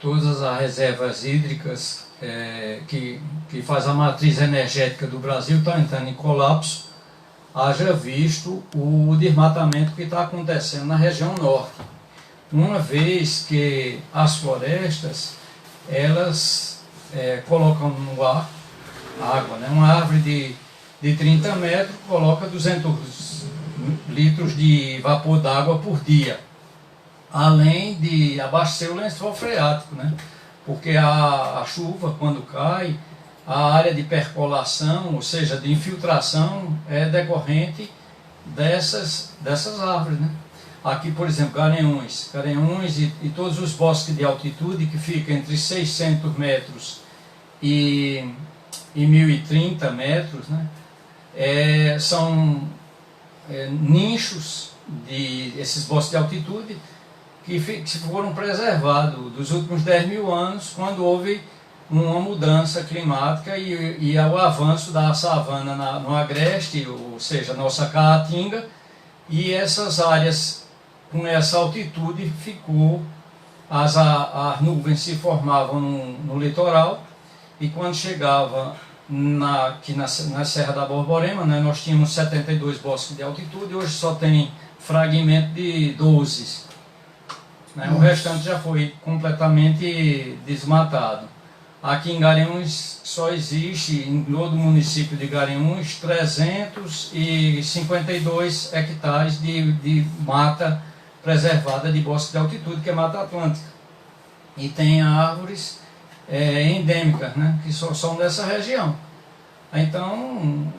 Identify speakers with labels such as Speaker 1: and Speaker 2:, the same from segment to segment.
Speaker 1: todas as reservas hídricas que faz a matriz energética do Brasil estão entrando em colapso, haja visto o desmatamento que está acontecendo na região norte. Uma vez que as florestas, elas colocam no ar água, né? Uma árvore de 30 metros coloca 200 litros de vapor d'água por dia, além de abastecer o lençol freático, né? Porque a chuva, quando cai, a área de percolação, ou seja, de infiltração, é decorrente dessas árvores, né? Aqui, por exemplo, Garanhuns e todos os bosques de altitude que ficam entre 600 metros e 1030 metros, né? São nichos esses bosques de altitude que foram preservados dos últimos 10 mil anos, quando houve uma mudança climática e o avanço da savana no agreste, ou seja, nossa caatinga, e essas áreas com essa altitude as nuvens se formavam no litoral, e quando chegava aqui na Serra da Borborema, né, nós tínhamos 72 bosques de altitude, hoje só tem fragmento de 12. Né, o restante já foi completamente desmatado. Aqui em Garanhuns só existe, em todo o município de Garanhuns, 352 hectares de mata preservada de bosque de altitude, que é Mata Atlântica. E tem árvores endêmicas, né, que só são dessa região. Então,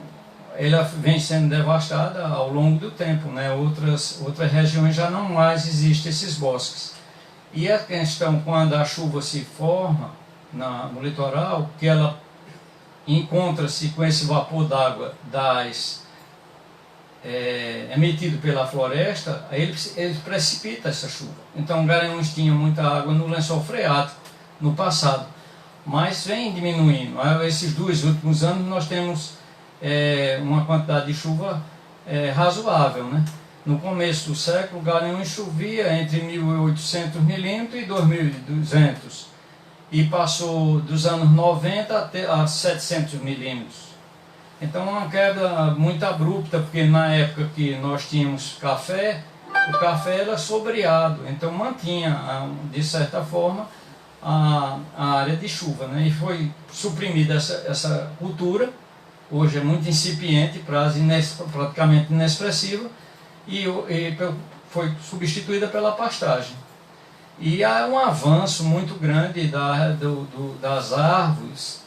Speaker 1: ela vem sendo devastada ao longo do tempo, né? Outras regiões já não mais existem esses bosques. E a questão, quando a chuva se forma no litoral, que ela encontra-se com esse vapor d'água emitido pela floresta, ele precipita essa chuva. Então, Garanhuns tinha muita água no lençol freático no passado, mas vem diminuindo. Esses 2 últimos anos nós temos uma quantidade de chuva razoável, né? No começo do século, Garanhuns chovia entre 1.800 milímetros e 2.200, e passou dos anos 90 até a 700 milímetros. Então, uma queda muito abrupta, porque na época que nós tínhamos café, o café era sobreado, então mantinha, de certa forma, a área de chuva, né? E foi suprimida essa cultura, hoje é muito incipiente, praticamente inexpressiva, e foi substituída pela pastagem. E há um avanço muito grande das árvores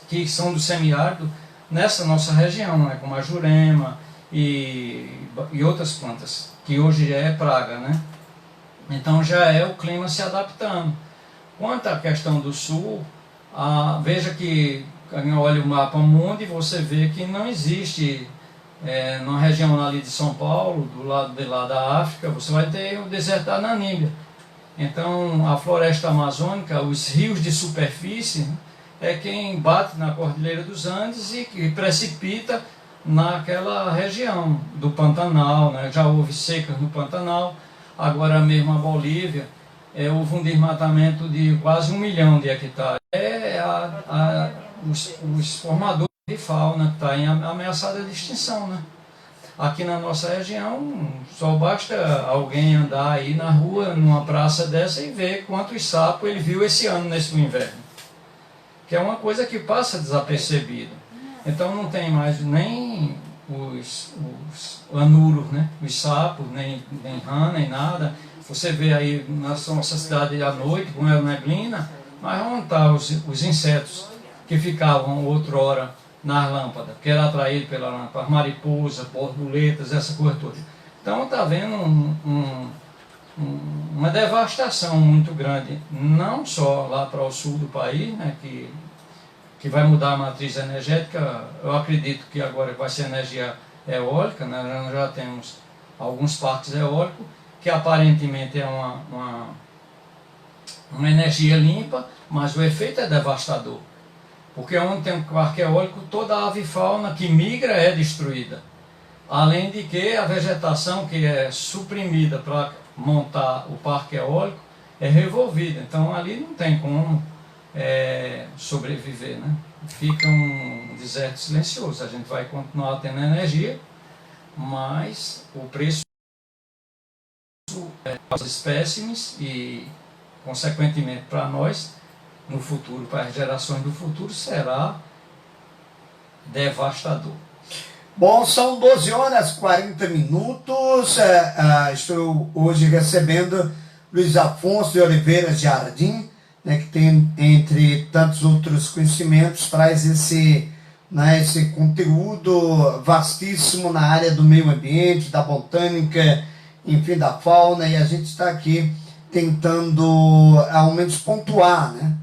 Speaker 1: que são do semiárido nessa nossa região, né? Como a jurema e outras plantas, que hoje é praga, né? Então já é o clima se adaptando. Quanto à questão do sul, veja que, olha o mapa mundo e você vê que não existe, na região ali de São Paulo, do lado de lá da África, você vai ter o deserto da Namíbia. Então, a floresta amazônica, os rios de superfície, né, é quem bate na Cordilheira dos Andes e que precipita naquela região do Pantanal, né? Já houve secas no Pantanal, agora mesmo a Bolívia, houve um desmatamento de quase 1 milhão de hectares. Os formadores de fauna que está ameaçada de extinção, né? Aqui na nossa região, só basta alguém andar aí na rua, numa praça dessa, e ver quantos sapos ele viu esse ano, nesse inverno. Que é uma coisa que passa desapercebida. Então não tem mais nem os anuros, né? Os sapos, nem rã, nem nada. Você vê aí na nossa cidade à noite, com a neblina, mas onde estão os insetos que ficavam outrora nas lâmpadas, que era atraído pela lâmpada, mariposa, borboletas, essa coisa toda. Então está havendo uma devastação muito grande, não só lá para o sul do país, né, que vai mudar a matriz energética. Eu acredito que agora vai ser energia eólica, né, nós já temos alguns parques eólicos, que aparentemente é uma energia limpa, mas o efeito é devastador. Porque onde tem um parque eólico, toda a avifauna que migra é destruída. Além de que a vegetação que é suprimida para montar o parque eólico, é revolvida. Então ali não tem como sobreviver, né? Fica um deserto silencioso. A gente vai continuar tendo energia, mas o preço para os espécimes e, consequentemente, para nós, no futuro, para as gerações do futuro, será devastador.
Speaker 2: Bom, são 12 horas e 40 minutos. Estou hoje recebendo Luiz Afonso de Oliveira Jardim, né, que tem, entre tantos outros conhecimentos, traz esse conteúdo vastíssimo na área do meio ambiente, da botânica, enfim, da fauna, e a gente está aqui tentando, ao menos, pontuar, né?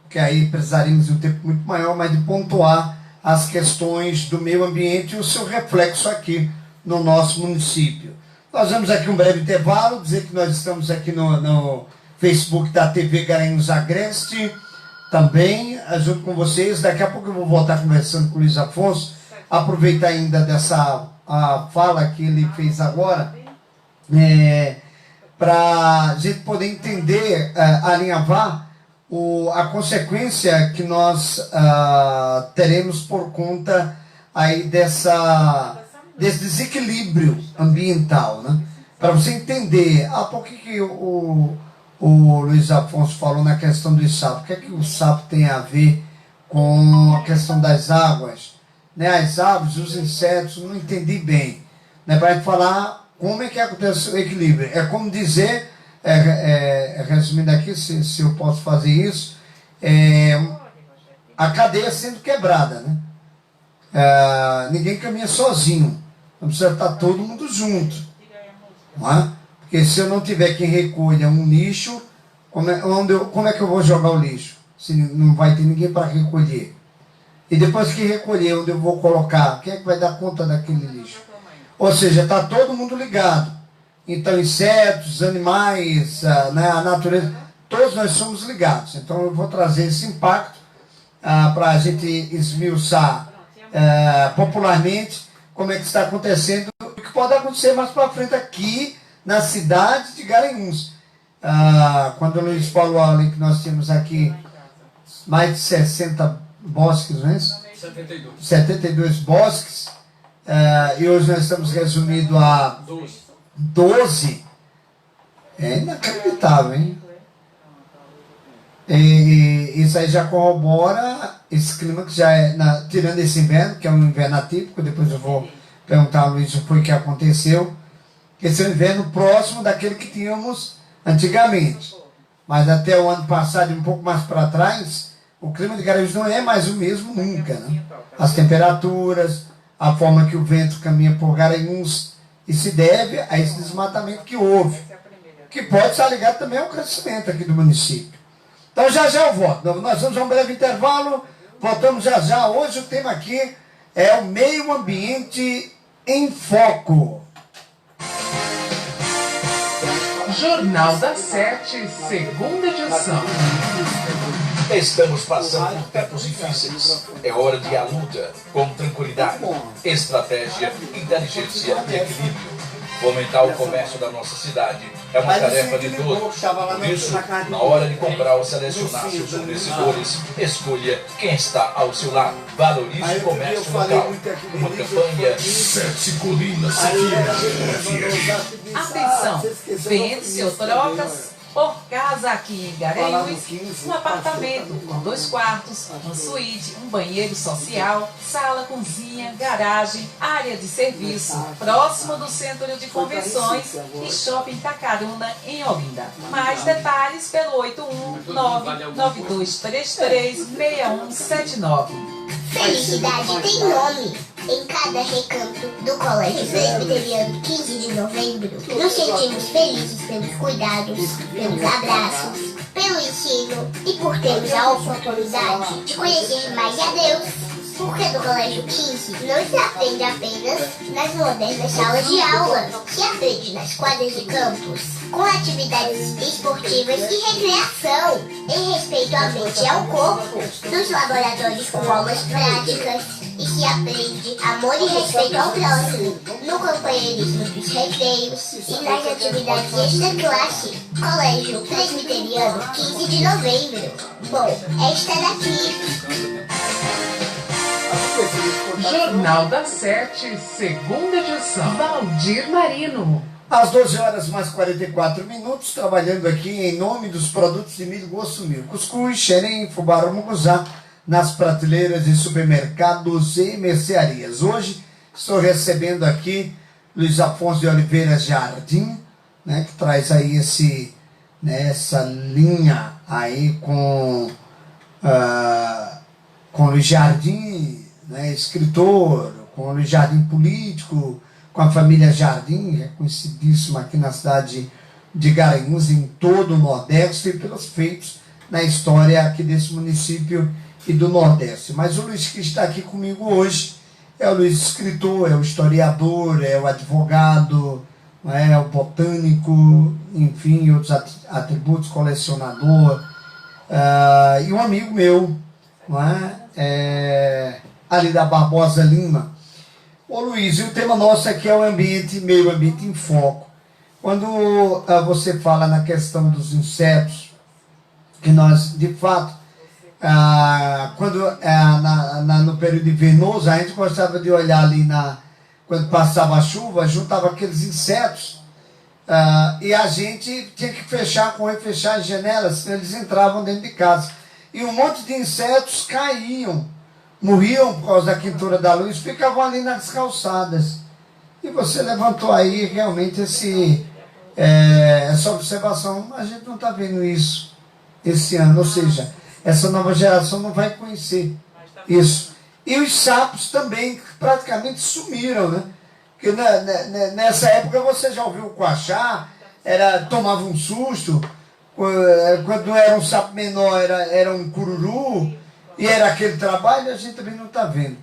Speaker 2: Porque aí precisaríamos de um tempo muito maior, mas de pontuar as questões do meio ambiente e o seu reflexo aqui no nosso município. Nós vamos aqui um breve intervalo, dizer que nós estamos aqui no Facebook da TV Garanhuns Agreste, também, junto com vocês. Daqui a pouco eu vou voltar conversando com o Luiz Afonso, aproveitar ainda dessa fala que ele fez agora, para a gente poder entender, alinhavar a consequência que nós teremos por conta aí desse desequilíbrio ambiental, né? Para você entender, por que o Luiz Afonso falou na questão do sapo? O que é que o sapo tem a ver com a questão das águas? Né? As aves, os insetos, não entendi bem. Né? Para a gente falar como é que acontece o equilíbrio. É como dizer, resumindo aqui, se eu posso fazer isso, a cadeia sendo quebrada, né? Ninguém caminha sozinho, não precisa estar todo mundo junto, não é? Porque se eu não tiver quem recolha um lixo, como é que eu vou jogar o lixo? Se não vai ter ninguém para recolher. E depois que recolher, onde eu vou colocar? Quem é que vai dar conta daquele lixo? Ou seja, está todo mundo ligado. Então, insetos, animais, né, a natureza, todos nós somos ligados. Então, eu vou trazer esse impacto para a gente esmiuçar popularmente como é que está acontecendo, o que pode acontecer mais para frente aqui na cidade de Garanhuns. Quando o Luiz falou ali que nós temos aqui mais de 60 bosques, não é isso? 72 bosques, e hoje nós estamos resumidos a 12. É inacreditável, hein? E isso aí já corrobora esse clima que já tirando esse inverno, que é um inverno atípico. Depois eu vou perguntar ao Luiz o que foi que aconteceu. Esse é um inverno próximo daquele que tínhamos antigamente. Mas até o ano passado e um pouco mais para trás, o clima de Garanhuns não é mais o mesmo nunca, né? As temperaturas, a forma que o vento caminha por Garanhuns, e se deve a esse desmatamento que houve, que pode estar ligado também ao crescimento aqui do município. Então já eu volto. Nós vamos a um breve intervalo, voltamos já. Hoje o tema aqui é o meio ambiente em foco.
Speaker 3: Jornal da Sete, segunda edição.
Speaker 4: Estamos passando por tempos difíceis. É hora de a luta com tranquilidade, estratégia, inteligência e equilíbrio. Fomentar o comércio da nossa cidade é uma tarefa de todos. Por isso, na hora de comprar ou selecionar seus fornecedores, escolha quem está ao seu lado. Valorize o comércio local. Uma campanha Sete Colinas
Speaker 3: Atenção, vende-se ou trocas por casa aqui em Garanhuns, um apartamento com 2 quartos, uma suíte, um banheiro social, sala, cozinha, garagem, área de serviço, próximo do Centro de Convenções e Shopping Tacaruna, em Olinda. Mais detalhes pelo 819-9233-6179.
Speaker 5: Felicidade tem nome. Em cada recanto do Colégio Presbiteriano 15 de Novembro, nos sentimos felizes pelos cuidados, pelos abraços, pelo ensino e por termos a oportunidade de conhecer mais a Deus. Porque no Colégio 15 não se aprende apenas nas modernas salas de aula, se aprende nas quadras de campus, com atividades esportivas e recreação, em respeito à mente e ao corpo, nos laboratórios com aulas práticas e se aprende amor e respeito ao próximo, no companheirismo dos recreios e nas atividades extra-classe. Colégio Presbiteriano, 15 de novembro. Bom, esta daqui.
Speaker 6: Jornal da Sete, segunda edição. Valdir Marino.
Speaker 2: Às 12 horas mais 44 minutos, trabalhando aqui em nome dos produtos de milho Gosto Mil. Cuscuz, xerém, fubá, munguzá, nas prateleiras de supermercados e mercearias. Hoje estou recebendo aqui Luiz Afonso de Oliveira Jardim, né, que traz aí essa linha aí com Luiz Jardim, né, escritor, com Luiz Jardim político, com a família Jardim, reconhecidíssima aqui na cidade de Garanhuns, em todo o Nordeste, e pelos feitos na história aqui desse município e do Nordeste. Mas o Luiz que está aqui comigo hoje é o Luiz escritor, é o historiador, é o advogado, é o botânico, enfim, outros atributos, colecionador, e um amigo meu, não é? Ali da Barbosa Lima. Ô Luiz, e o tema nosso aqui é o ambiente, meio ambiente em foco. Quando você fala na questão dos insetos, que nós, de fato, quando no período invernioso, a gente gostava de olhar ali, quando passava a chuva, juntava aqueles insetos, e a gente tinha que correr fechar as janelas, senão eles entravam dentro de casa. E um monte de insetos caíam, morriam por causa da quentura da luz, ficavam ali nas calçadas. E você levantou aí realmente essa observação. A gente não está vendo isso esse ano, ou seja, essa nova geração não vai conhecer isso. E os sapos também praticamente sumiram, né? Porque nessa época você já ouviu o coachá, tomava um susto, quando era um sapo menor era um cururu, e era aquele trabalho, a gente também não está vendo.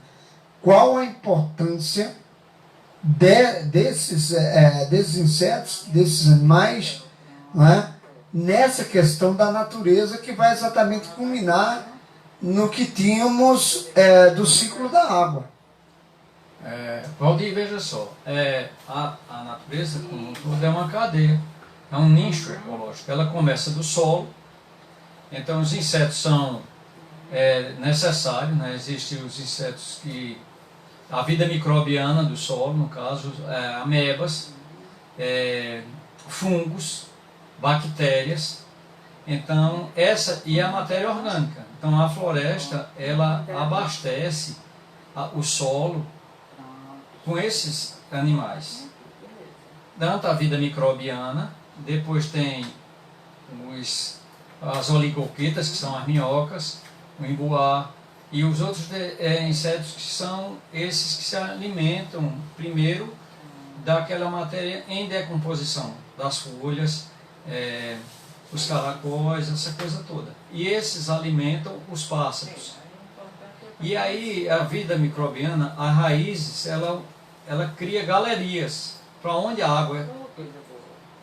Speaker 2: Qual a importância desses insetos, desses animais, não é? Nessa questão da natureza, que vai exatamente culminar no que tínhamos do ciclo da água?
Speaker 1: Valdir, veja só, a natureza como um todo é uma cadeia, é um nicho ecológico. Ela começa do solo, então os insetos são necessários, né? Existem os insetos a vida microbiana do solo, no caso, amebas, fungos, bactérias, então e a matéria orgânica. Então a floresta, ela abastece o solo com esses animais. Tanto a vida microbiana, depois tem as oligoquetas, que são as minhocas, o embuá, e os outros insetos que são esses que se alimentam primeiro daquela matéria em decomposição, das folhas, os caracóis, essa coisa toda. E esses alimentam os pássaros. E aí a vida microbiana, as raízes, ela cria galerias para onde a água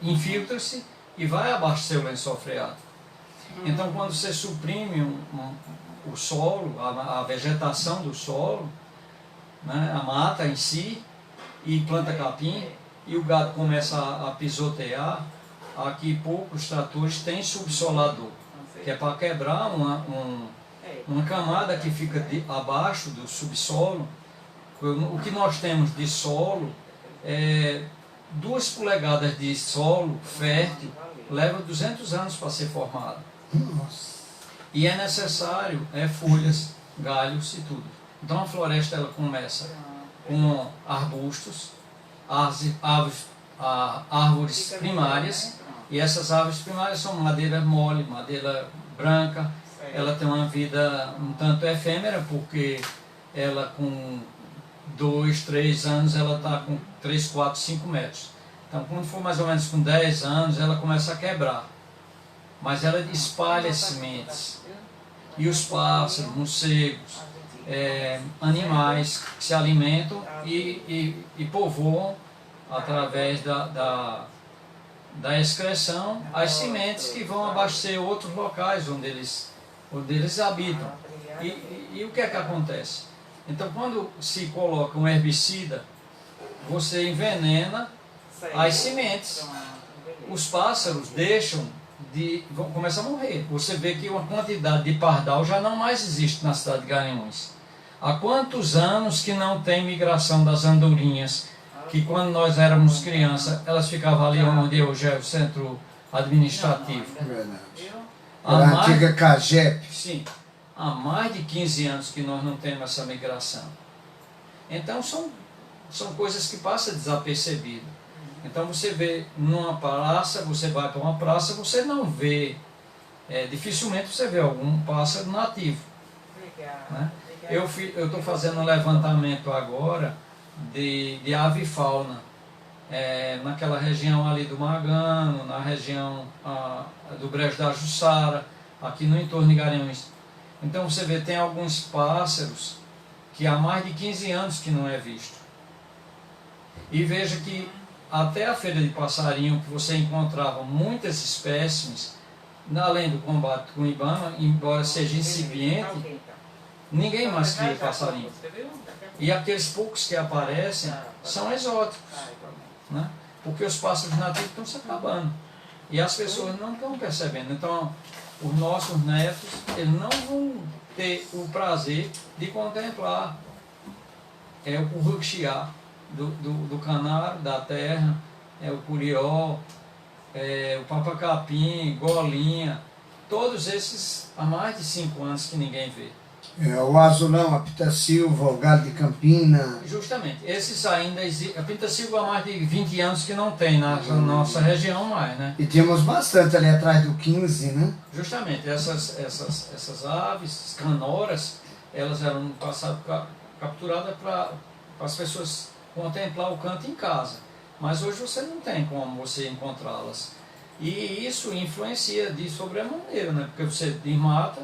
Speaker 1: infiltra-se e vai abastecer o lençol freático. Então quando você suprime o solo, a vegetação do solo, né, a mata em si, e planta capim, e o gado começa a pisotear, aqui poucos tratores têm subsolador, que é para quebrar uma camada que fica abaixo do subsolo. O que nós temos de solo, 2 polegadas de solo fértil leva 200 anos para ser formado.
Speaker 2: Nossa.
Speaker 1: E é necessário folhas, galhos e tudo. Então a floresta ela começa com arbustos, árvores primárias, e essas árvores primárias são madeira mole, madeira branca. Ela tem uma vida um tanto efêmera, porque ela com 2, 3 anos ela está com 3, 4, 5 metros. Então quando for mais ou menos com 10 anos ela começa a quebrar. Mas ela espalha sementes. E os pássaros, morcegos, animais que se alimentam e povoam através da excreção as sementes que vão abastecer outros locais onde eles habitam. E o que é que acontece? Então, quando se coloca um herbicida, você envenena as sementes. Os pássaros começam a morrer. Você vê que uma quantidade de pardal já não mais existe na cidade de Garanhuns. Há quantos anos que não tem migração das andorinhas, que quando nós éramos crianças, elas ficavam ali onde hoje é o centro administrativo.
Speaker 2: Verdade. A antiga CAGEP.
Speaker 1: Sim. Há mais de 15 anos que nós não temos essa migração. Então são coisas que passam desapercebidas. Então você vê numa praça, você vai para uma praça, você não vê, dificilmente você vê algum pássaro nativo. Né? Eu estou fazendo um levantamento agora de avifauna, naquela região ali do Magano, na região do Brejo da Jussara, aqui no entorno de Garanhuns. Então você vê, tem alguns pássaros que há mais de 15 anos que não é visto. E veja que até a feira de passarinho, que você encontrava muitas espécimes, além do combate com o Ibama, embora seja incipiente, ninguém mais cria passarinho. E aqueles poucos que aparecem são exóticos, né? Porque os pássaros nativos estão se acabando. E as pessoas não estão percebendo. Então, os nossos netos, eles não vão ter o prazer de contemplar o curruxiá do canário, da terra, o curió, o papacapim, golinha, todos esses há mais de 5 anos que ninguém vê.
Speaker 2: O azulão, a pita-silva, o galho de Campina.
Speaker 1: Justamente, esses ainda existem. A pita-silva há mais de 20 anos que não tem na nossa região mais, né?
Speaker 2: E tínhamos bastante ali atrás do 15, né?
Speaker 1: Justamente, essas aves canoras, elas eram no passado capturadas para as pessoas contemplar o canto em casa. Mas hoje você não tem como você encontrá-las. E isso influencia de sobremaneira, né? Porque você desmata,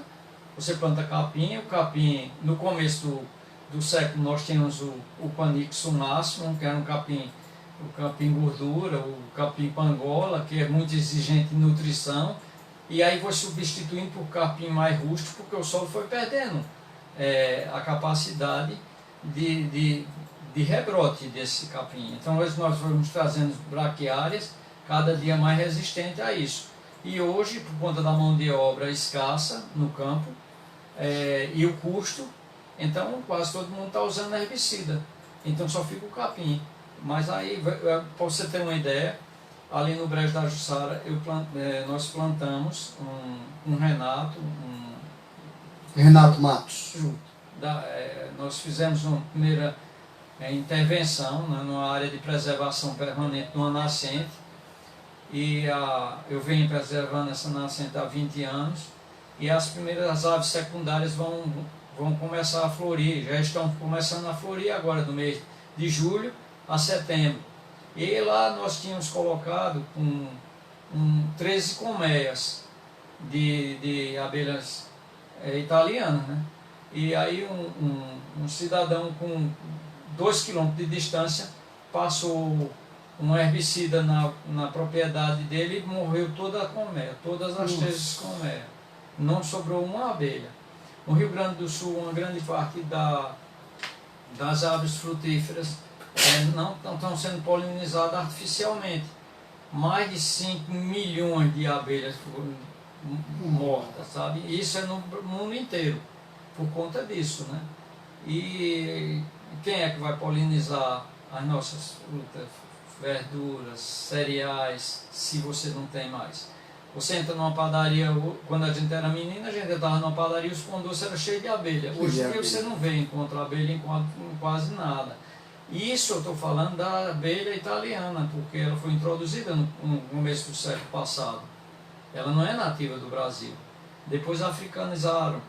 Speaker 1: você planta capim, o capim, no começo do século nós tínhamos o Panix máximo, que era o capim gordura, o capim pangola, que é muito exigente em nutrição, e aí foi substituindo por capim mais rústico, porque o solo foi perdendo a capacidade de rebrote desse capim. Então hoje nós vamos trazendo braquiárias cada dia mais resistentes a isso. E hoje, por conta da mão de obra escassa no campo, e o custo, então quase todo mundo está usando herbicida, então só fica o capim. Mas aí, para você ter uma ideia, ali no Brejo da Jussara nós plantamos um
Speaker 2: Renato Matos.
Speaker 1: Nós fizemos uma primeira intervenção, né, numa área de preservação permanente de uma nascente, e eu venho preservando essa nascente há 20 anos, e as primeiras aves secundárias vão começar a florir, já estão começando a florir agora do mês de julho a setembro. E lá nós tínhamos colocado 13 colmeias de abelhas italianas, né? E aí um cidadão com 2 km de distância passou um herbicida na propriedade dele e morreu toda a colmeia, todas as 13 colmeias. Não sobrou uma abelha. No Rio Grande do Sul, uma grande parte das aves frutíferas não estão sendo polinizadas artificialmente. Mais de 5 milhões de abelhas mortas, sabe? Isso é no mundo inteiro, por conta disso, né? E quem é que vai polinizar as nossas frutas, verduras, cereais, se você não tem mais? Você entra numa padaria, quando a gente era menina, a gente estava numa padaria e os pão doce era cheio de abelha. Hoje em dia você não encontra abelha em quase nada. E isso eu estou falando da abelha italiana, porque ela foi introduzida no começo do século passado. Ela não é nativa do Brasil. Depois africanizaram,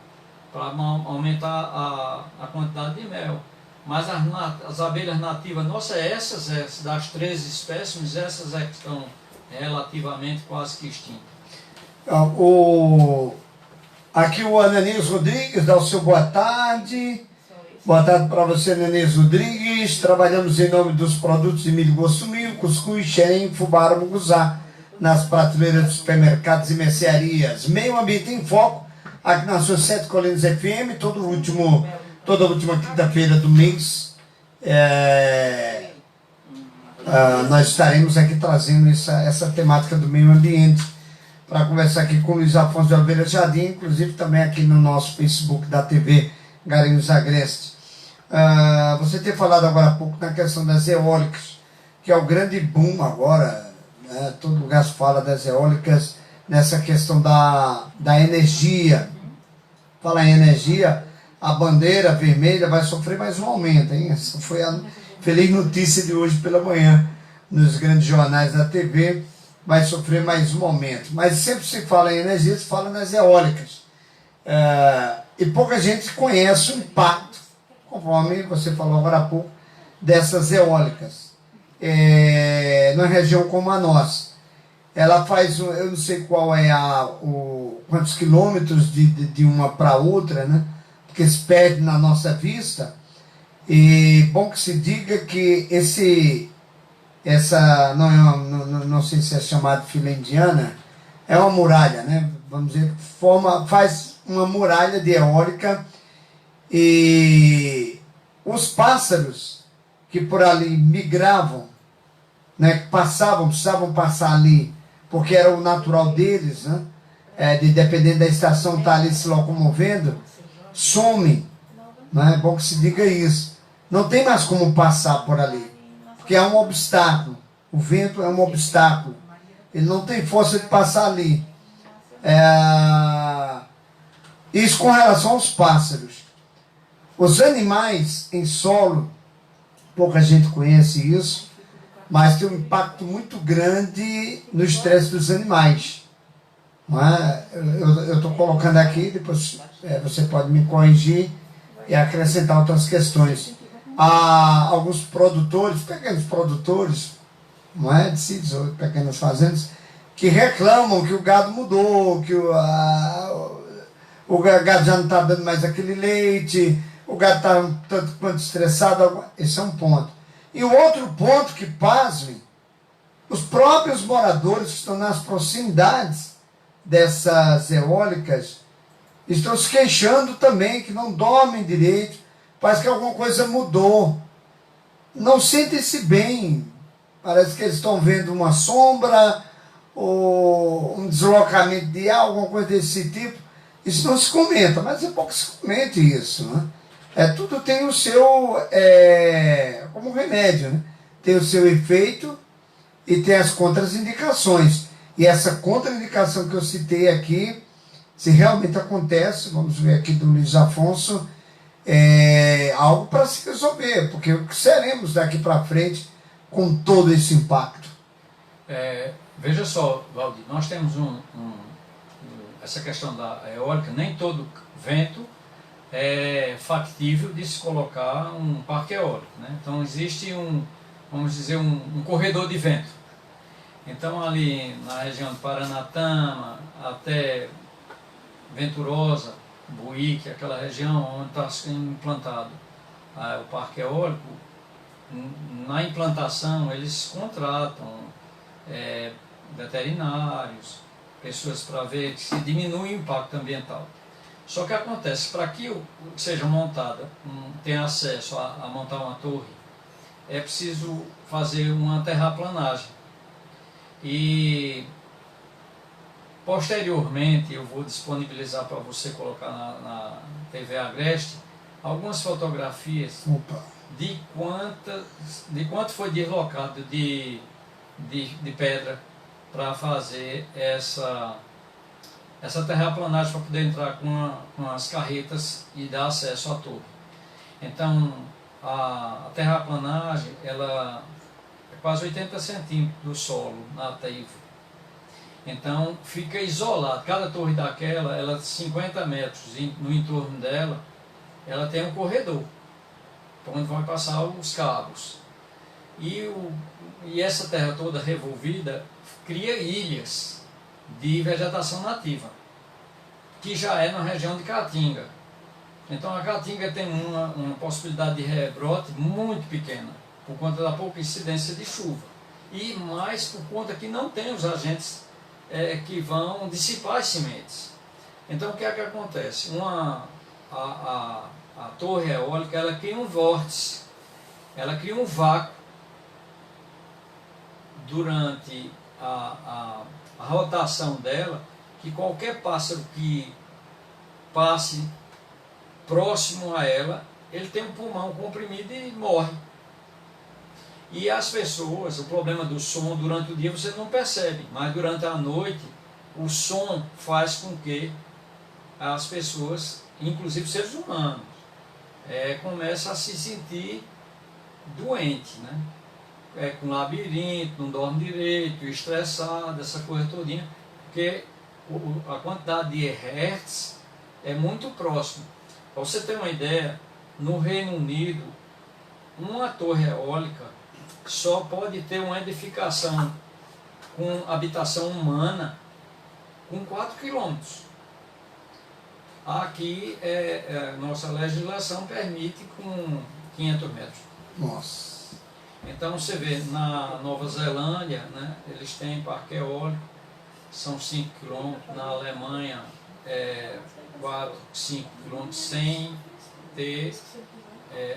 Speaker 1: para aumentar a quantidade de mel. Mas as abelhas nativas, nossa, essas das 13 espécies, essas que estão relativamente quase que extintas.
Speaker 2: Aqui o Ananias Rodrigues dá o seu boa tarde. Boa tarde para você, Ananias Rodrigues. Trabalhamos em nome dos produtos de milho Gosto Milho, cuscuz, xerém, fubá, muguzá, nas prateleiras dos supermercados e mercearias. Meio Ambiente em Foco, aqui na sua 7 Colinas FM, todo último toda última quinta-feira do mês, nós estaremos aqui trazendo essa temática do meio ambiente, para conversar aqui com o Luiz Afonso de Oliveira Jardim, inclusive também aqui no nosso Facebook da TV Garanhuns Agreste. Você tem falado agora há pouco na questão das eólicas, que é o grande boom agora, né? Todo lugar se fala das eólicas, nessa questão da energia. Fala em energia, a bandeira vermelha vai sofrer mais um aumento, hein? Essa foi a feliz notícia de hoje pela manhã, nos grandes jornais da TV, vai sofrer mais um aumento. Mas sempre se fala em energia, se fala nas eólicas. E pouca gente conhece o impacto, conforme você falou agora há pouco, dessas eólicas. Numa região como a nossa. Ela faz, eu não sei qual é quantos quilômetros de uma para outra, né? Porque se perde na nossa vista. E bom que se diga que não sei se é chamado fila indiana, é uma muralha, né? Vamos dizer, faz uma muralha de eólica, e os pássaros que por ali migravam, né, que precisavam passar ali, porque era o natural deles, né? Dependendo da estação, estar ali se locomovendo, somem. Né? É bom que se diga isso. Não tem mais como passar por ali, porque é um obstáculo. O vento é um obstáculo. Ele não tem força de passar ali. Isso com relação aos pássaros. Os animais em solo, pouca gente conhece isso, mas tem um impacto muito grande no estresse dos animais. Não é? Eu estou colocando aqui, depois você pode me corrigir e acrescentar outras questões. Há alguns produtores, pequenos produtores, não é, de sítios ou pequenas fazendas, que reclamam que o gado mudou, que o gado já não está dando mais aquele leite, o gado está um tanto quanto estressado. Esse é um ponto. E o outro ponto que, pasmem, os próprios moradores que estão nas proximidades dessas eólicas estão se queixando também, que não dormem direito, parece que alguma coisa mudou, não sentem-se bem, parece que eles estão vendo uma sombra, ou um deslocamento de ar, alguma coisa desse tipo. Isso não se comenta, mas é bom que se comente isso, né? Tudo tem o seu, como remédio, né? Tem o seu efeito e tem as contraindicações. E essa contraindicação que eu citei aqui, se realmente acontece, vamos ver aqui do Luiz Afonso, é algo para se resolver, porque o que seremos daqui para frente com todo esse impacto?
Speaker 1: Veja só, Valdir, nós temos essa questão da eólica, nem todo vento é factível de se colocar um parque eólico, né? Então existe vamos dizer, um corredor de vento. Então ali na região de Paranatama até Venturosa, Buíque, aquela região onde está sendo implantado o parque eólico, na implantação eles contratam veterinários, pessoas para ver que se diminui o impacto ambiental. Só que acontece, para que seja montada, tenha acesso a montar uma torre, é preciso fazer uma terraplanagem. E posteriormente eu vou disponibilizar para você colocar na TV Agreste algumas fotografias de quanto foi deslocado de pedra para fazer essa terraplanagem, para poder entrar com as carretas e dar acesso à torre. Então a terraplanagem ela é quase 80 centímetros do solo nativo. Então fica isolado, cada torre daquela, ela 50 metros no entorno dela, ela tem um corredor, onde vai passar os cabos. E essa terra toda revolvida cria ilhas de vegetação nativa, que já é na região de Caatinga. Então a Caatinga tem uma possibilidade de rebrote muito pequena, por conta da pouca incidência de chuva, e mais por conta que não tem os agentes que vão dissipar as sementes. Então o que é que acontece? a torre eólica, ela cria um vórtice, ela cria um vácuo durante a rotação dela, que qualquer pássaro que passe próximo a ela, ele tem um pulmão comprimido e morre. E as pessoas, o problema do som, durante o dia você não percebe, mas durante a noite, o som faz com que as pessoas, inclusive seres humanos, começam a se sentir doente, né? Com labirinto, não dorme direito, estressado, essa coisa todinha, porque a quantidade de hertz é muito próximo. Para você ter uma ideia, no Reino Unido, uma torre eólica só pode ter uma edificação com habitação humana com 4 quilômetros. Aqui, nossa legislação permite com 500 metros.
Speaker 2: Nossa.
Speaker 1: Então você vê, na Nova Zelândia, né, eles têm parque eólico, são 5 quilômetros, na Alemanha 4, 5 quilômetros, sem ter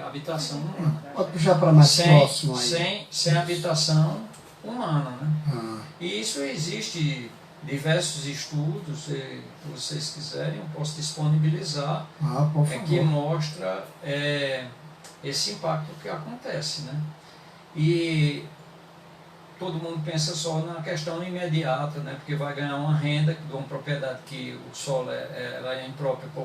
Speaker 1: habitação humana.
Speaker 2: Pode puxar para mais próximo aí.
Speaker 1: Sem habitação humana, né? E isso existe diversos estudos, se vocês quiserem, eu posso disponibilizar,
Speaker 2: por favor.
Speaker 1: que mostra esse impacto que acontece, né? E todo mundo pensa só na questão imediata, né? Porque vai ganhar uma renda de uma propriedade que o solo ela é imprópria para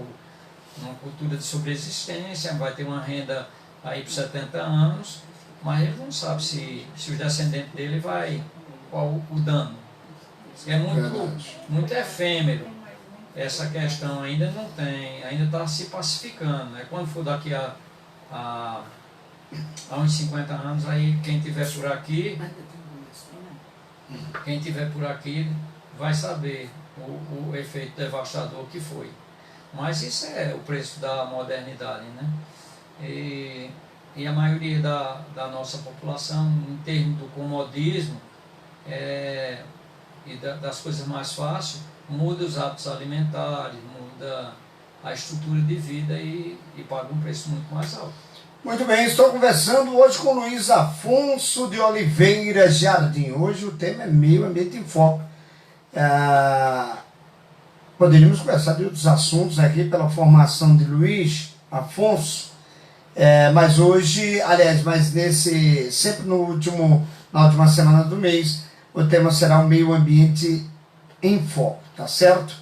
Speaker 1: uma cultura de sobreexistência, vai ter uma renda aí por 70 anos, mas ele não sabe se os descendentes dele qual o dano. É muito efêmero. Essa questão ainda não tem, ainda está se pacificando, né? Quando for daqui a uns 50 anos, aí quem tiver por aqui vai saber o efeito devastador que foi. Mas isso é o preço da modernidade, né? E a maioria da nossa população, em termos do comodismo e das coisas mais fáceis, muda os hábitos alimentares, muda a estrutura de vida e paga um preço muito mais alto.
Speaker 2: Muito bem, estou conversando hoje com Luiz Afonso de Oliveira Jardim. Hoje o tema é Meio Ambiente em Foco. Poderíamos conversar de outros assuntos aqui pela formação de Luiz Afonso, mas hoje, sempre na última semana do mês, o tema será o Meio Ambiente em Foco, tá certo?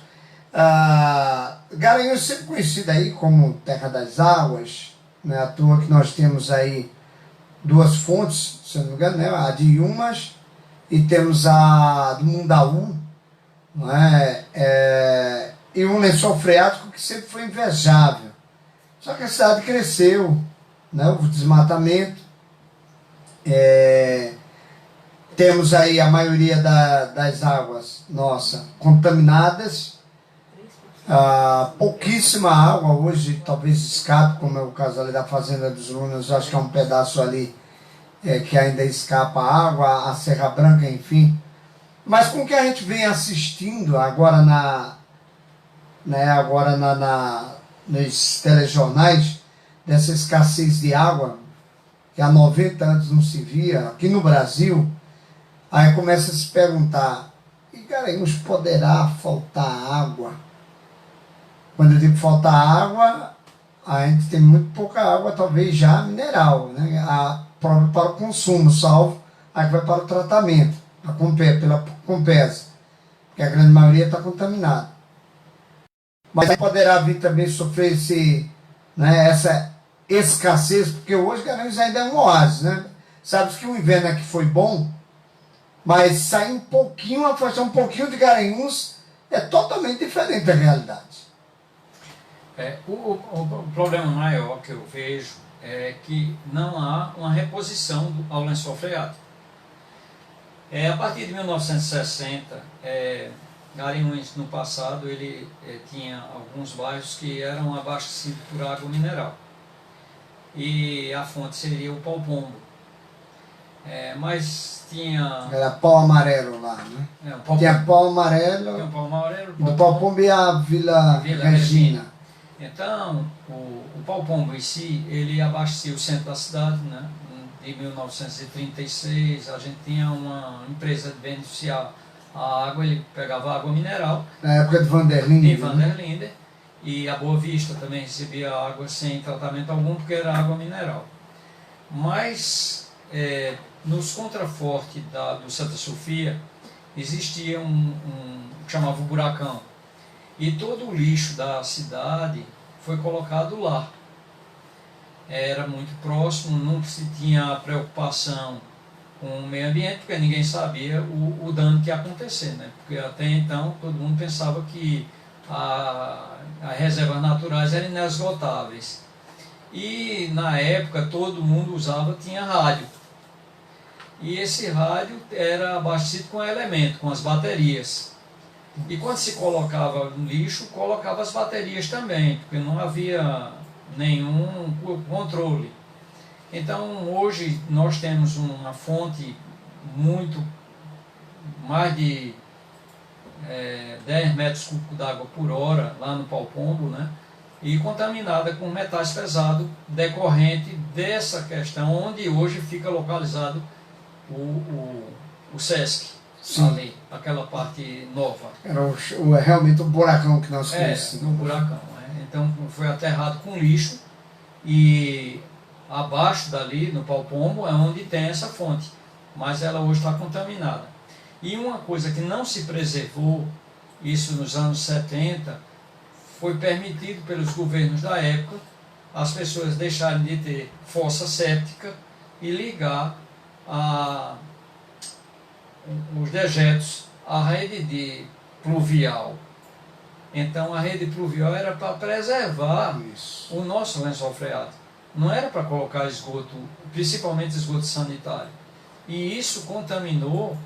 Speaker 2: Garanhuns sempre conhecido aí como Terra das Águas, não é à toa que nós temos aí duas fontes, se eu não me engano, né? A de Yumas e temos a do Mundaú, não é? E um lençol freático que sempre foi invejável. Só que a cidade cresceu, né? O desmatamento. Temos aí a maioria das águas contaminadas. Pouquíssima água hoje, talvez escape, como é o caso ali da Fazenda dos Lunas. Acho que é um pedaço ali que ainda escapa água, a Serra Branca, enfim. Mas com o que a gente vem assistindo agora nos telejornais, dessa escassez de água, que há 90 anos não se via, aqui no Brasil, aí começa a se perguntar, e Garanhuns poderá faltar água? Quando eu digo faltar água, a gente tem muito pouca água, talvez já mineral, né? Para o consumo, salvo a que vai para o tratamento, pela Compesa, que a grande maioria está contaminada. Mas poderá vir também sofrer essa escassez, porque hoje Garanhuns ainda é um oásis, né? Sabe que o inverno aqui foi bom, mas sair afastar um pouquinho de Garanhuns é totalmente diferente da realidade.
Speaker 1: O problema maior que eu vejo é que não há uma reposição ao lençol freático. A partir de 1960, Garanhuns, no passado, ele tinha alguns bairros que eram abastecidos por água mineral. E a fonte seria o Pau Pombo. Mas tinha...
Speaker 2: Era Pau Amarelo lá, né? Tinha Pau Amarelo,
Speaker 1: tinha o Pau Amarelo,
Speaker 2: do Pau Pombo e a Vila Regina.
Speaker 1: Então, o Pau Pombo em si, ele abastecia o centro da cidade, né? Em 1936, a gente tinha uma empresa de beneficiar a água, ele pegava água mineral.
Speaker 2: Na época de Vanderlinde.
Speaker 1: De Vanderlinde. E a Boa Vista também recebia água sem tratamento algum, porque era água mineral. Mas, nos contrafortes do Santa Sofia, existia que chamava o Buracão. E todo o lixo da cidade foi colocado lá. Era muito próximo, não se tinha preocupação com o meio ambiente, porque ninguém sabia o dano que ia acontecer, né? Porque até então todo mundo pensava que as reservas naturais eram inesgotáveis. E na época todo mundo tinha rádio. E esse rádio era abastecido com elemento, com as baterias. E quando se colocava no lixo, colocava as baterias também, porque não havia nenhum controle. Então hoje nós temos uma fonte mais de 10 metros cúbicos d'água por hora lá no Pau Pombo, né? E contaminada com metais pesados decorrente dessa questão, onde hoje fica localizado o Sesc.
Speaker 2: Sim.
Speaker 1: Ali, aquela parte nova.
Speaker 2: Era realmente o buracão que nós conhecemos.
Speaker 1: No buracão. Então foi aterrado com lixo e abaixo dali, no Pau Pombo, é onde tem essa fonte. Mas ela hoje está contaminada. E uma coisa que não se preservou, isso nos anos 70, foi permitido pelos governos da época as pessoas deixarem de ter fossa séptica e ligar os dejetos à rede de pluvial. Então a rede pluvial era para preservar o nosso lençol freático. Não era para colocar esgoto, principalmente esgoto sanitário. E isso contaminou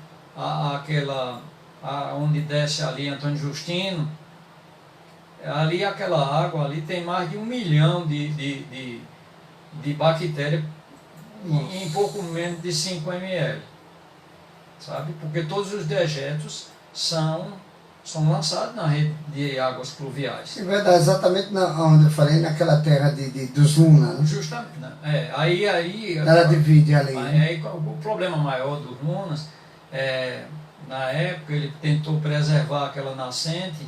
Speaker 1: onde desce ali Antônio Justino. Ali aquela água ali tem mais de 1 milhão de bactérias em pouco menos de 5 ml. Sabe? Porque todos os dejetos são lançados na rede de águas pluviais.
Speaker 2: É verdade, exatamente onde eu falei, naquela terra dos Luna. Né?
Speaker 1: Justamente. Né? Aí
Speaker 2: ela divide ali.
Speaker 1: Aí, o problema maior dos Lunas, na época ele tentou preservar aquela nascente,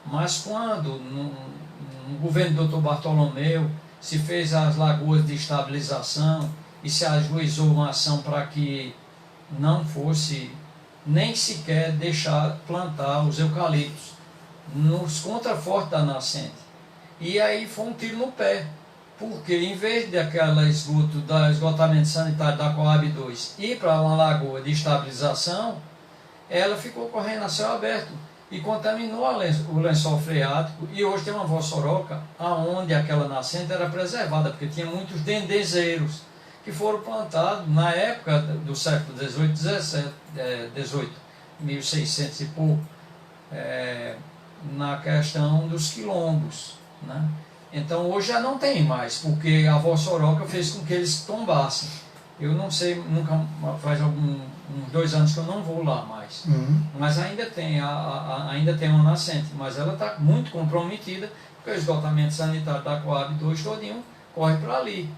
Speaker 1: mas quando no governo do Dr. Bartolomeu se fez as lagoas de estabilização e se ajuizou uma ação para que não fosse nem sequer deixar plantar os eucaliptos nos contrafortes da nascente. E aí foi um tiro no pé, porque em vez daquela esgotamento sanitário da Coab 2 ir para uma lagoa de estabilização, ela ficou correndo a céu aberto e contaminou o lençol freático. E hoje tem uma vossoroca aonde aquela nascente era preservada, porque tinha muitos dendezeiros que foram plantados na época do século XVIII, 1600 e pouco, na questão dos quilombos, né? Então hoje já não tem mais, porque a vossoroca fez com que eles tombassem. Eu não sei, faz uns 2 anos que eu não vou lá mais. Mas ainda tem uma nascente, mas ela está muito comprometida, porque o esgotamento sanitário da Coab 2 todinho corre para ali.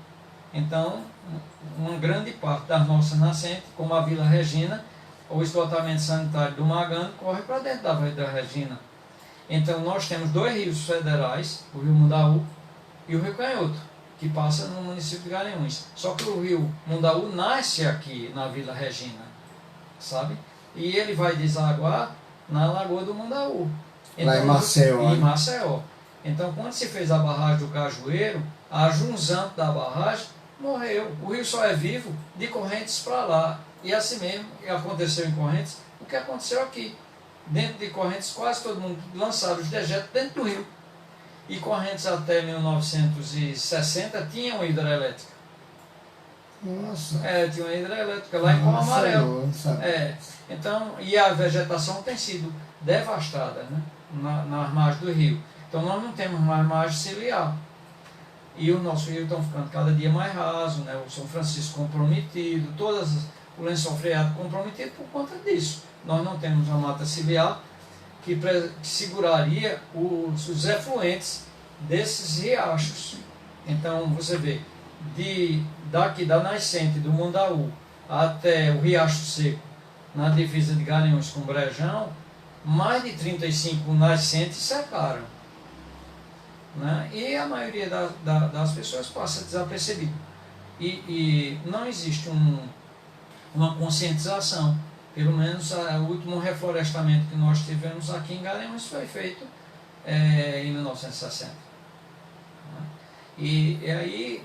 Speaker 1: Então, uma grande parte das nossas nascentes, como a Vila Regina, o esgotamento sanitário do Magano corre para dentro da Regina. Então, nós temos 2 rios federais, o Rio Mundaú e o Rio Canhoto, que passa no município de Garanhuns. Só que o Rio Mundaú nasce aqui na Vila Regina, sabe? E ele vai desaguar na Lagoa do Mundaú. Então,
Speaker 2: lá em Maceió.
Speaker 1: Em Maceió. Então, quando se fez a barragem do Cajueiro, a junzante da barragem morreu. O rio só é vivo de Correntes para lá. E assim mesmo aconteceu em Correntes o que aconteceu aqui. Dentro de Correntes, quase todo mundo lançava os dejetos dentro do rio. E Correntes até 1960 tinha uma hidrelétrica.
Speaker 2: Nossa.
Speaker 1: Tinha uma hidrelétrica lá em Pão Amarelo.
Speaker 2: Nossa.
Speaker 1: Então, e a vegetação tem sido devastada, né, nas margens do rio. Então nós não temos mais margem ciliar. E os nossos rios estão ficando cada dia mais rasos, né? O São Francisco comprometido, o lençol freático comprometido por conta disso. Nós não temos uma mata ciliar que seguraria os efluentes desses riachos. Então você vê, daqui da nascente do Mundaú até o Riacho Seco, na divisa de Garanhuns com Brejão, mais de 35 nascentes secaram, né? E a maioria das pessoas passa desapercebido. E não existe uma conscientização. Pelo menos o último reflorestamento que nós tivemos aqui em Garanhuns foi feito em 1960. E aí,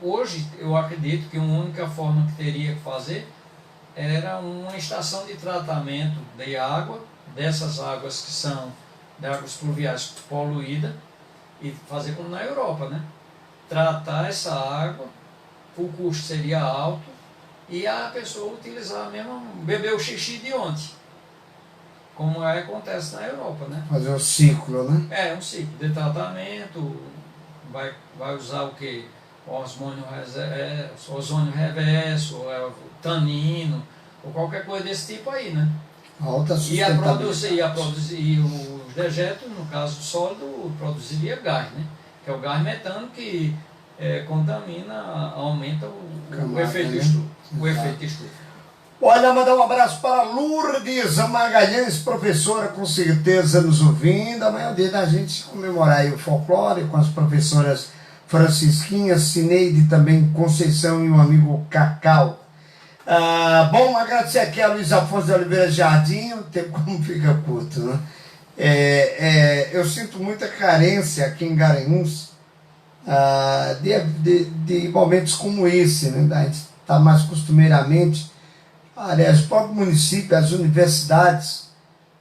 Speaker 1: hoje, eu acredito que a única forma que teria que fazer era uma estação de tratamento de água, dessas águas que são de águas pluviais poluídas, e fazer como na Europa, né? Tratar essa água, o custo seria alto, e a pessoa utilizar mesmo, beber o xixi de ontem, como acontece na Europa, né?
Speaker 2: Fazer um ciclo, né?
Speaker 1: Um ciclo de tratamento, vai usar o que? Ozônio reverso, tanino, ou qualquer coisa desse tipo aí, né?
Speaker 2: Alta
Speaker 1: sustentabilidade. Ia produzir os dejetos, no caso do sólido, produziria gás, né? Que é o gás metano que contamina, aumenta o efeito estufa.
Speaker 2: Olha, mandar um abraço para Lourdes Magalhães, professora, com certeza nos ouvindo. Amanhã é o dia da gente comemorar aí o folclore com as professoras Francisquinha, Cineide, também Conceição e o amigo Cacau. Bom, agradecer aqui a Luiz Afonso de Oliveira Jardim, o tempo como fica curto, né? Eu sinto muita carência aqui em Garanhuns de momentos como esse, né? A gente está mais costumeiramente, aliás, o próprio município, as universidades,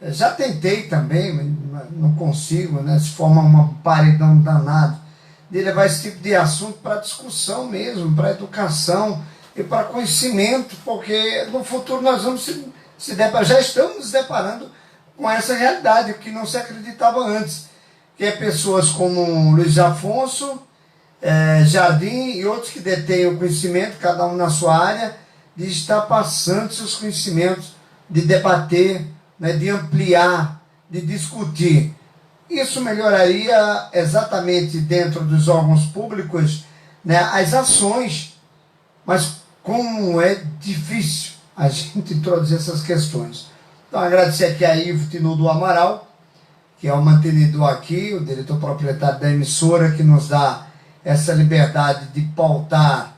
Speaker 2: já tentei também, mas não consigo, né? Se forma um paredão danado de levar esse tipo de assunto para discussão mesmo, para educação e para conhecimento, porque no futuro nós vamos já estamos nos deparando com essa realidade, o que não se acreditava antes, que é pessoas como Luiz Afonso, Jardim e outros que detêm o conhecimento, cada um na sua área, de estar passando seus conhecimentos, de debater, né, de ampliar, de discutir. Isso melhoraria exatamente dentro dos órgãos públicos, né, as ações, mas como é difícil a gente introduzir essas questões. Então, agradecer aqui a Ivo Tinu do Amaral, que é o mantenedor aqui, o diretor proprietário da emissora, que nos dá essa liberdade de pautar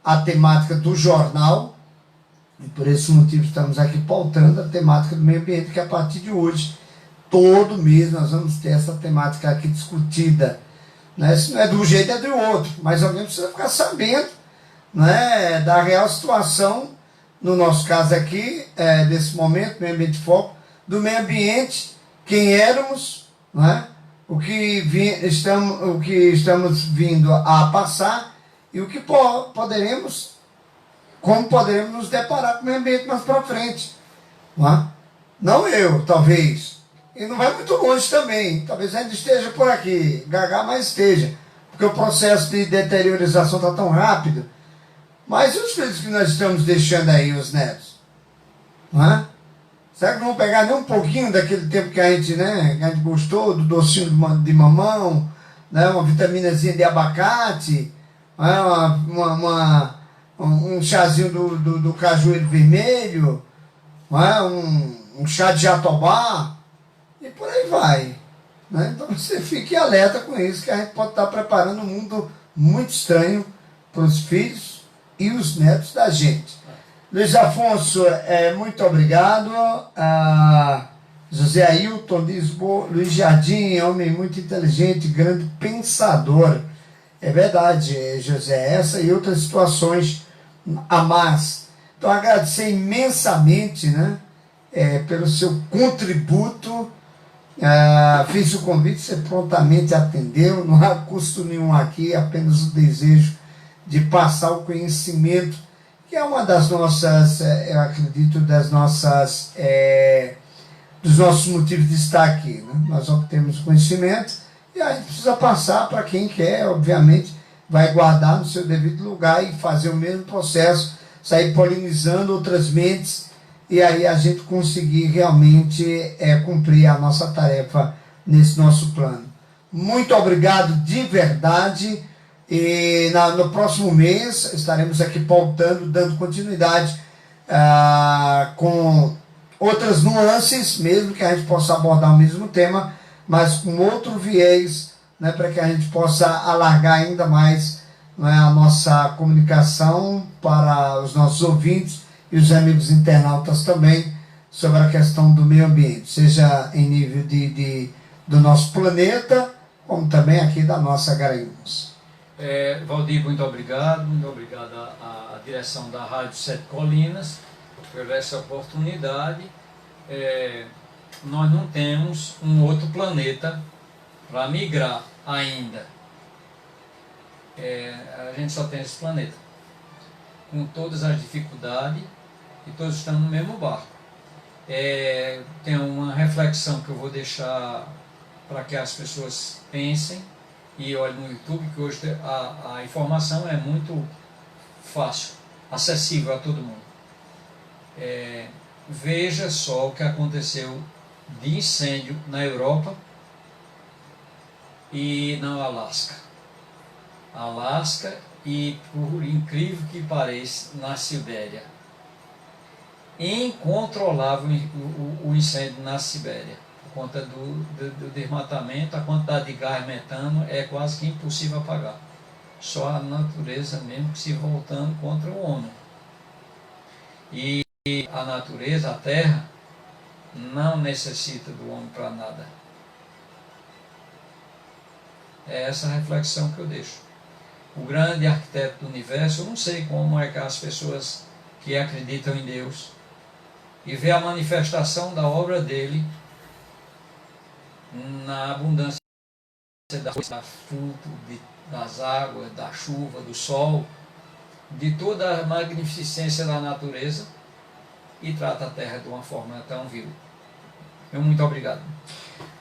Speaker 2: a temática do jornal, e por esse motivo estamos aqui pautando a temática do meio ambiente, que a partir de hoje, todo mês, nós vamos ter essa temática aqui discutida, né? Se não é de um jeito, é do outro, mas alguém precisa ficar sabendo, né, da real situação, no nosso caso aqui, desse momento, meio ambiente foco, do meio ambiente, quem éramos, né, o que estamos vindo a passar e o que como poderemos nos deparar com o meio ambiente mais para frente. Não eu, talvez, e não vai muito longe também, talvez ainda esteja por aqui, Gagá mais esteja, porque o processo de deteriorização está tão rápido. Mas e os filhos que nós estamos deixando aí, os netos? Será que não vão pegar nem um pouquinho daquele tempo que a gente gostou, do docinho de mamão, né, uma vitaminazinha de abacate, um chazinho do cajueiro vermelho, um chá de jatobá, e por aí vai. Né? Então você fique alerta com isso, que a gente pode estar preparando um mundo muito estranho para os filhos e os netos da gente. Luiz Afonso, muito obrigado. José Ailton Lisboa, Luiz Jardim, homem muito inteligente, grande pensador. É verdade, José, essa e outras situações a mais. Então, agradecer imensamente, né, pelo seu contributo. Fiz o convite, você prontamente atendeu, não há custo nenhum aqui, apenas o desejo de passar o conhecimento, que é uma das nossas, eu acredito, dos nossos motivos de estar aqui. Né? Nós obtemos conhecimento e a gente precisa passar para quem quer, obviamente, vai guardar no seu devido lugar e fazer o mesmo processo, sair polinizando outras mentes e aí a gente conseguir realmente cumprir a nossa tarefa nesse nosso plano. muito obrigado de verdade. E no próximo mês estaremos aqui pautando, dando continuidade com outras nuances, mesmo que a gente possa abordar o mesmo tema, mas com outro viés, né, para que a gente possa alargar ainda mais, né, a nossa comunicação para os nossos ouvintes e os amigos internautas também, sobre a questão do meio ambiente, seja em nível do nosso planeta, como também aqui da nossa Garanhuns.
Speaker 1: Valdir, muito obrigado à direção da Rádio Sete Colinas por essa oportunidade. Nós não temos um outro planeta para migrar ainda. A gente só tem esse planeta, com todas as dificuldades, e todos estamos no mesmo barco. Tem uma reflexão que eu vou deixar para que as pessoas pensem e olhem no YouTube, que hoje a informação é muito fácil, acessível a todo mundo. Veja só o que aconteceu de incêndio na Europa e no Alasca. E, por incrível que pareça, na Sibéria. Incontrolável o incêndio na Sibéria. Por conta do desmatamento, a quantidade de gás metano é quase que impossível apagar. Só a natureza mesmo que se voltando contra o homem. E a natureza, a terra, não necessita do homem para nada. É essa reflexão que eu deixo. O grande arquiteto do universo, eu não sei como é que as pessoas que acreditam em Deus e vê a manifestação da obra dele na abundância da fruto, das águas, da chuva, do sol, de toda a magnificência da natureza, e trata a terra de uma forma tão vil. Muito obrigado.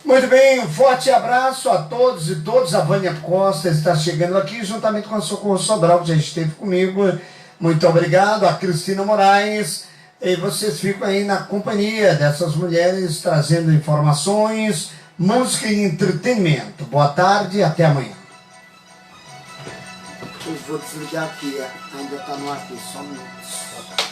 Speaker 2: Muito bem, um forte abraço a todos e todas. A Vânia Costa está chegando aqui, juntamente com a Socorro Sobral, que já esteve comigo. Muito obrigado. A Cristina Moraes. E vocês ficam aí na companhia dessas mulheres, trazendo informações, música e entretenimento. Boa tarde e até amanhã. Eu vou desligar aqui, ainda está no ar aqui, só um minuto.